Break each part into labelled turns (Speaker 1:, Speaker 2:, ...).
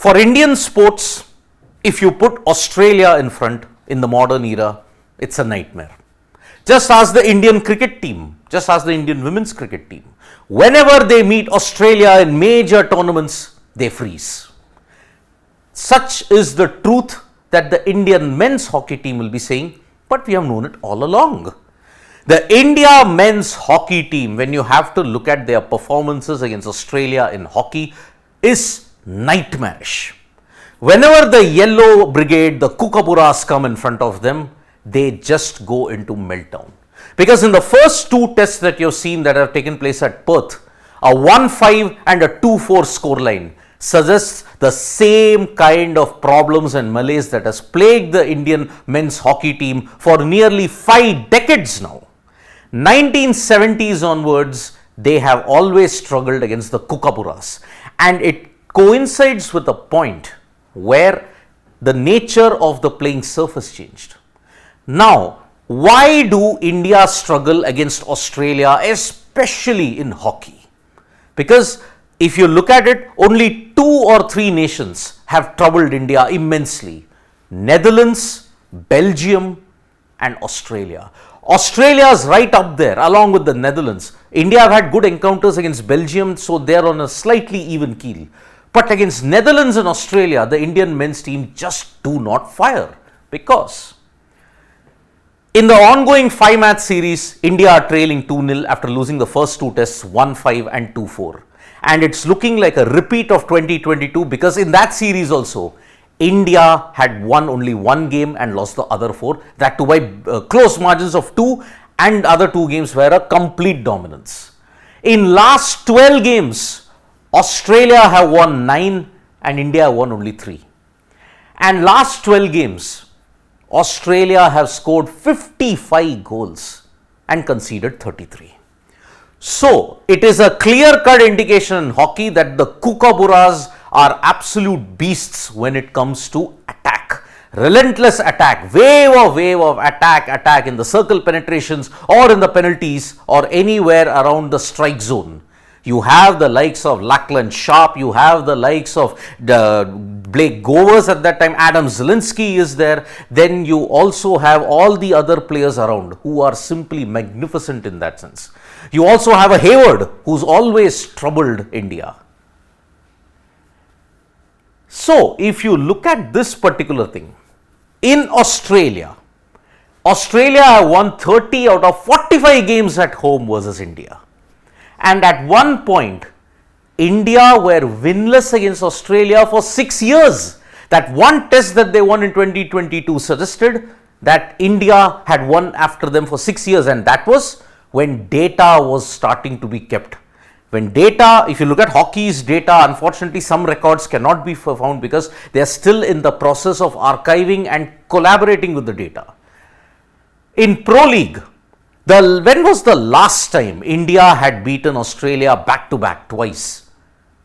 Speaker 1: For Indian sports, if you put Australia in front in the modern era, it's a nightmare. Just ask the Indian cricket team, just ask the Indian women's cricket team. Whenever they meet Australia in major tournaments, they freeze. Such is the truth that the Indian men's hockey team will be saying, but we have known it all along. The India men's hockey team, when you have to look at their performances against Australia in hockey, is nightmarish. Whenever the Yellow Brigade, the Kookaburras come in front of them, they just go into meltdown. Because in the first two tests that you've seen that have taken place at Perth, a 1-5 and a 2-4 scoreline suggests the same kind of problems and malaise that has plagued the Indian men's hockey team for nearly 5 decades now. 1970s onwards, they have always struggled against the Kookaburras, and it coincides with a point where the nature of the playing surface changed. Now, why do India struggle against Australia, especially in hockey? Because if you look at it, only 2 or 3 nations have troubled India immensely: Netherlands, Belgium, and Australia. Australia is right up there along with the Netherlands. India have had good encounters against Belgium, so they're on a slightly even keel. But against Netherlands and Australia, the Indian men's team just do not fire, because in the ongoing 5-match series, India are trailing 2-0 after losing the first 2 tests 1-5 and 2-4. And it's looking like a repeat of 2022, because in that series also, India had won only 1 game and lost the other 4, that too by close margins of 2, and other 2 games were a complete dominance. In last 12 games, Australia have won 9 and India have won only 3. And last 12 games, Australia have scored 55 goals and conceded 33. So, it is a clear-cut indication in hockey that the Kookaburras are absolute beasts when it comes to attack. Relentless attack, wave of attack in the circle penetrations or in the penalties or anywhere around the strike zone. You have the likes of Lachlan Sharp, you have the likes of Blake Govers at that time, Adam Zielinski is there. Then you also have all the other players around who are simply magnificent in that sense. You also have a Hayward who's always troubled India. So, if you look at this particular thing, in Australia have won 30 out of 45 games at home versus India. And at one point, India were winless against Australia for 6 years. That one test that they won in 2022 suggested that India had won after them for 6 years, and that was when data was starting to be kept. When data, if you look at hockey's data, unfortunately some records cannot be found because they are still in the process of archiving and collaborating with the data. In Pro League, when was the last time India had beaten Australia back to back twice?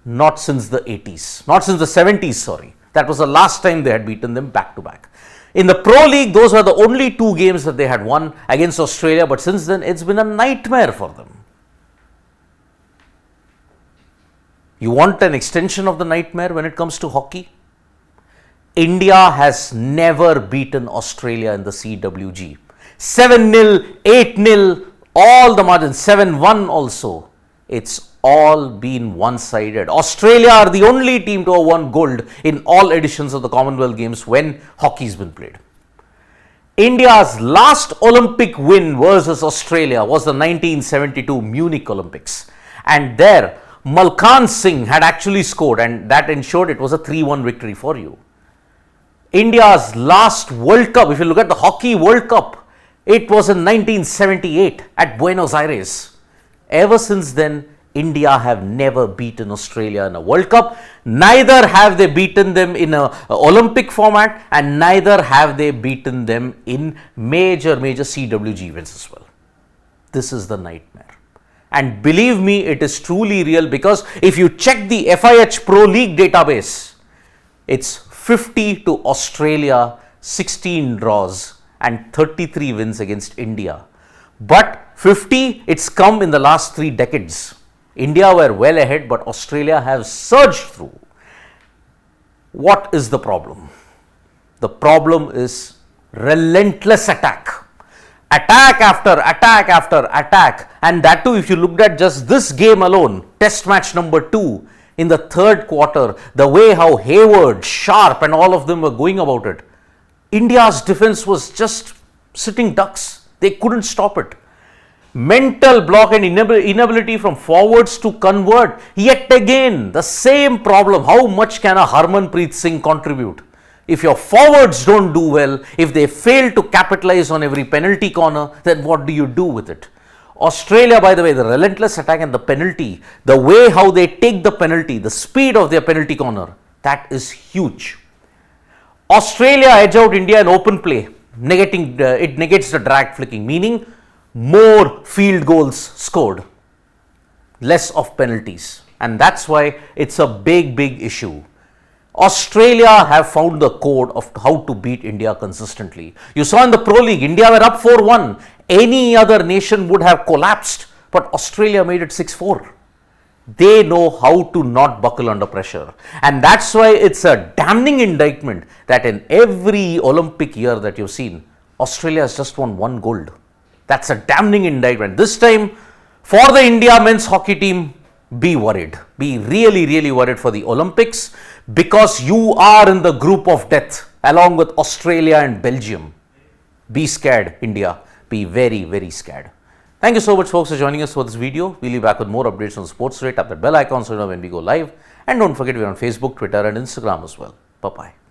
Speaker 1: Not since the 80s, not since the 70s, sorry. That was the last time they had beaten them back to back. In the Pro League, those were the only 2 games that they had won against Australia, but since then it's been a nightmare for them. You want an extension of the nightmare when it comes to hockey? India has never beaten Australia in the CWG. 7-0, 8-0, all the margins, 7-1 also. It's all been one-sided. Australia are the only team to have won gold in all editions of the Commonwealth Games when hockey's been played. India's last Olympic win versus Australia was the 1972 Munich Olympics. And there, Malkhan Singh had actually scored, and that ensured it was a 3-1 victory for you. India's last World Cup, if you look at the Hockey World Cup, it was in 1978 at Buenos Aires. Ever since then, India have never beaten Australia in a World Cup. Neither have they beaten them in an Olympic format, and neither have they beaten them in major CWG events as well. This is the nightmare. And believe me, it is truly real, because if you check the FIH Pro League database, it's 50 to Australia, 16 draws and 33 wins against India. But 50, it's come in the last 3 decades. India were well ahead, but Australia have surged through. What is the problem? The problem is relentless attack. Attack after attack after attack. And that too, if you looked at just this game alone, test match number 2, in the third quarter, the way how Hayward, Sharp and all of them were going about it, India's defense was just sitting ducks. They couldn't stop it. Mental block and inability from forwards to convert. Yet again, the same problem. How much can a Harmanpreet Singh contribute? If your forwards don't do well, if they fail to capitalize on every penalty corner, then what do you do with it? Australia, by the way, the relentless attack and the penalty, the way how they take the penalty, the speed of their penalty corner, that is huge. Australia edge out India in open play, it negates the drag flicking, meaning more field goals scored, less of penalties. And that's why it's a big issue. Australia have found the code of how to beat India consistently. You saw in the Pro League, India were up 4-1. Any other nation would have collapsed, but Australia made it 6-4. They know how to not buckle under pressure. And that's why it's a damning indictment that in every Olympic year that you've seen, Australia has just won 1 gold. That's a damning indictment. This time, for the India men's hockey team, be worried. Be really worried for the Olympics, because you are in the group of death along with Australia and Belgium. Be scared, India. Be very scared. Thank you so much, folks, for joining us for this video. We'll be back with more updates on sports today. Tap that bell icon so you know when we go live. And don't forget, we're on Facebook, Twitter and Instagram as well. Bye-bye.